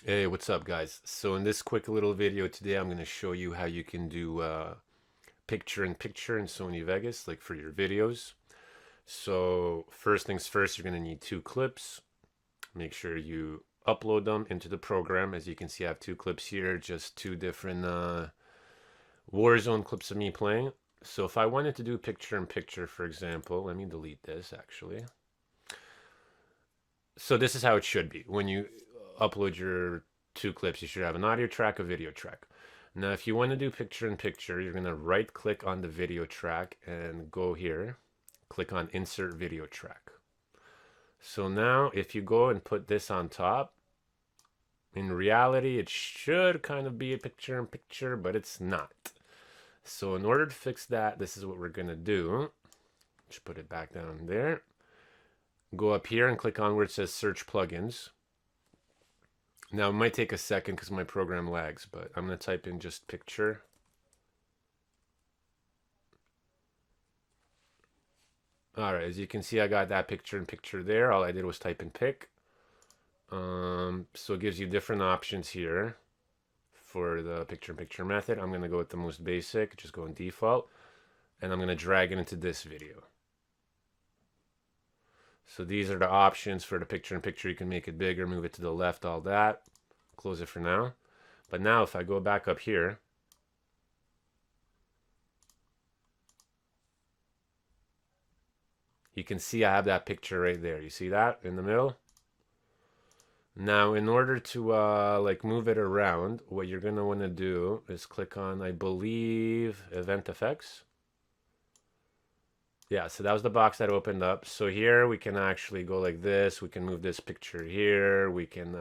Hey, what's up, guys? So in this quick little video today, I'm going to show you how you can do picture-in-picture in Sony Vegas, like for your videos. So first things first, you're going to need two clips. Make sure you upload them into the program. As you can see, I have two clips here, just two different Warzone clips of me playing. So if I wanted to do picture-in-picture, for example, let me delete this actually. So this is how it should be. When you upload your two clips, you should have an audio track, a video track. Now, if you want to do picture in picture, you're going to right click on the video track and go here, click on insert video track. So now if you go and put this on top, in reality, it should kind of be a picture in picture, but it's not. So in order to fix that, this is what we're going to do. Just put it back down there. Go up here and click on where it says search plugins. Now it might take a second because my program lags, but I'm going to type in just picture. All right, as you can see, I got that picture in picture there. All I did was type in pic. So it gives you different options here for the picture in picture method. I'm going to go with the most basic, just go in default, and I'm going to drag it into this video. So these are the options for the picture in picture. You can make it bigger, move it to the left, all that. Close it for now. But now if I go back up here, you can see I have that picture right there. You see that in the middle? Now, in order to like move it around, what you're going to want to do is click on, I believe, Event Effects. Yeah, so that was the box that opened up. So here we can actually go like this. We can move this picture here. We can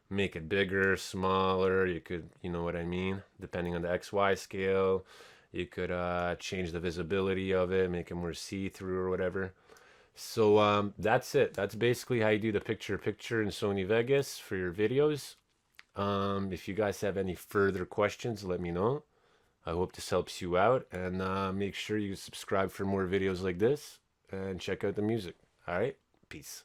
make it bigger, smaller. You could, you know what I mean, depending on the XY scale. You could change the visibility of it, make it more see-through or whatever. So that's it. That's basically how you do the picture-picture in Sony Vegas for your videos. If you guys have any further questions, let me know. I hope this helps you out, and make sure you subscribe for more videos like this and check out the music. All right, peace.